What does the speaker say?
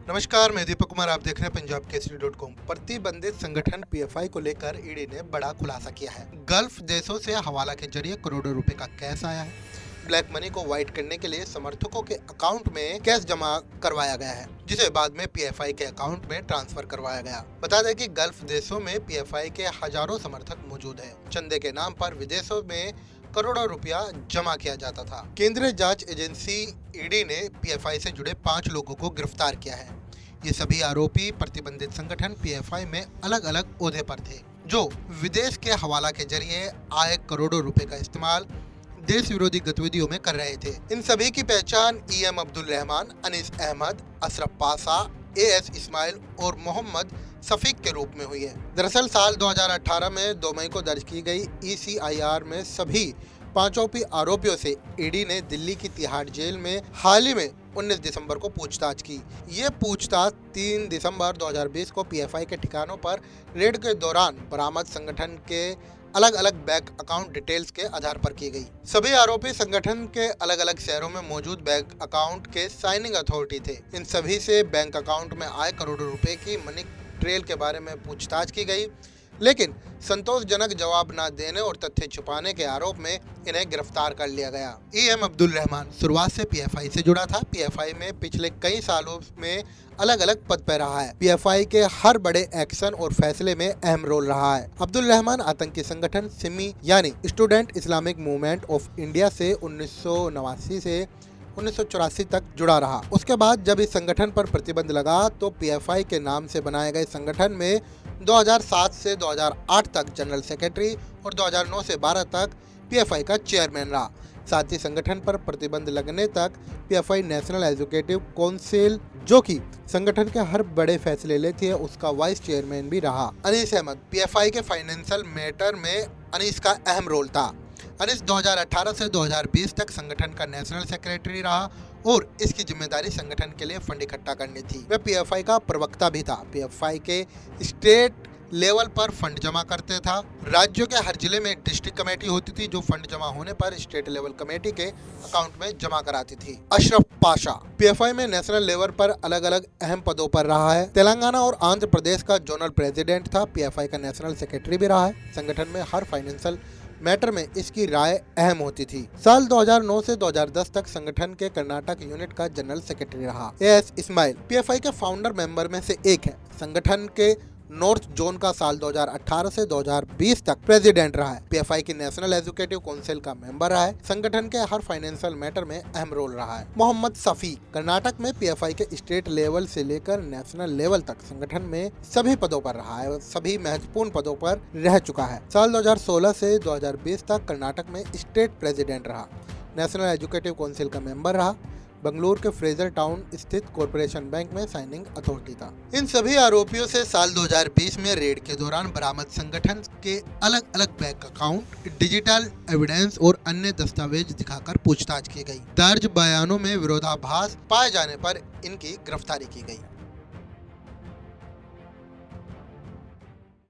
नमस्कार, मैं दीपक कुमार। आप देख रहे हैं पंजाब केसरी.com। प्रतिबंधित संगठन पीएफआई को लेकर ईडी ने बड़ा खुलासा किया है। गल्फ देशों से हवाला के जरिए करोड़ों रुपए का कैश आया है। ब्लैक मनी को व्हाइट करने के लिए समर्थकों के अकाउंट में कैश जमा करवाया गया है, जिसे बाद में पीएफआई के अकाउंट में ट्रांसफर करवाया गया। बता दें कि गल्फ देशों में पीएफआई के हजारों समर्थक मौजूद हैं। चंदे के नाम पर विदेशों में करोड़ों रुपया जमा किया जाता था। केंद्रीय जांच एजेंसी ईडी ने पीएफआई से जुड़े 5 लोगों को गिरफ्तार किया है। ये सभी आरोपी प्रतिबंधित संगठन पीएफआई में अलग अलग ओहदे पर थे, जो विदेश के हवाला के जरिए आए करोड़ों रुपए का इस्तेमाल देश विरोधी गतिविधियों में कर रहे थे। इन सभी की पहचान ईएम अब्दुल रहमान, अनीस अहमद, अशरफ पाशा, एएस इस्माइल और मोहम्मद सफीक के रूप में हुई है। दरअसल साल 2018 में 2 मई को दर्ज की गई ईसीआईआर में सभी 5 आरोपियों से ईडी ने दिल्ली की तिहाड़ जेल में हाल ही में 19 दिसंबर को पूछताछ की। ये पूछताछ 3 दिसंबर 2020 को पीएफआई के ठिकानों पर रेड के दौरान बरामद संगठन के अलग अलग बैंक अकाउंट डिटेल्स के आधार पर की गई। सभी आरोपी संगठन के अलग अलग शहरों में मौजूद बैंक अकाउंट के साइनिंग अथॉरिटी थे। इन सभी से बैंक अकाउंट में आए करोड़ों रुपए की मनी ट्रेल के बारे में पूछताछ की गई, लेकिन संतोषजनक जवाब न देने और तथ्य छुपाने के आरोप में इन्हें गिरफ्तार कर लिया गया। ईएम अब्दुल रहमान शुरुआत से पीएफआई से जुड़ा था। पीएफआई में पिछले कई सालों में अलग अलग पद पर रहा है। पीएफआई के हर बड़े एक्शन और फैसले में अहम रोल रहा है। अब्दुल रहमान आतंकी संगठन सिमी यानी student Islamic movement of India से 1989 से 1984 तक जुड़ा रहा। उसके बाद जब इस संगठन पर प्रतिबंध लगा तो पीएफआई के नाम से बनाए गए संगठन में 2007 से 2008 तक जनरल सेक्रेटरी और 2009 से 12 तक पीएफआई का चेयरमैन रहा। साथ ही संगठन पर प्रतिबंध लगने तक पीएफआई नेशनल एजुकेटिव काउंसिल, जो कि संगठन के हर बड़े फैसले लेती है, उसका वाइस चेयरमैन भी रहा। अनीस अहमद पीएफआई के फाइनेंशियल मैटर में अनीस का अहम रोल था। अनीस 2018 से 2020 तक संगठन का नेशनल सेक्रेटरी रहा और इसकी जिम्मेदारी संगठन के लिए फंड इकट्ठा करनी थी। वह पीएफआई का प्रवक्ता भी था। पीएफआई के स्टेट लेवल पर फंड जमा करते था। राज्यों के हर जिले में एक डिस्ट्रिक्ट कमेटी होती थी, जो फंड जमा होने पर स्टेट लेवल कमेटी के अकाउंट में जमा कराती थी। अशरफ पाशा पीएफआई में नेशनल लेवल पर अलग अलग अहम पदों पर रहा है। तेलंगाना और आंध्र प्रदेश का जोनल प्रेसिडेंट था। पीएफआई का नेशनल सेक्रेटरी भी रहा है। संगठन में हर फाइनेंशियल मैटर में इसकी राय अहम होती थी। साल 2009 से 2010 तक संगठन के कर्नाटक यूनिट का जनरल सेक्रेटरी रहा। एएस इस्माइल पीएफआई के फाउंडर मेंबर में से एक है। संगठन के नॉर्थ जोन का साल 2018 से 2020 तक प्रेसिडेंट रहा है। पीएफआई की नेशनल एजुकेटिव काउंसिल का मेंबर रहा है। संगठन के हर फाइनेंशियल मैटर में अहम रोल रहा है। मोहम्मद सफीक कर्नाटक में पीएफआई के स्टेट लेवल से लेकर नेशनल लेवल तक संगठन में सभी पदों पर रहा है और सभी महत्वपूर्ण पदों पर रह चुका है। साल 2016 से 2020 तक कर्नाटक में स्टेट प्रेसिडेंट रहा। नेशनल एजुकेटिव काउंसिल का मेंबर रहा। बंगलुरु के फ्रेजर टाउन स्थित कॉरपोरेशन बैंक में साइनिंग अथॉरिटी था। इन सभी आरोपियों से साल 2020 में रेड के दौरान बरामद संगठन के अलग अलग बैंक अकाउंट, डिजिटल एविडेंस और अन्य दस्तावेज दिखाकर पूछताछ की गई। दर्ज बयानों में विरोधाभास पाए जाने पर इनकी गिरफ्तारी की गई।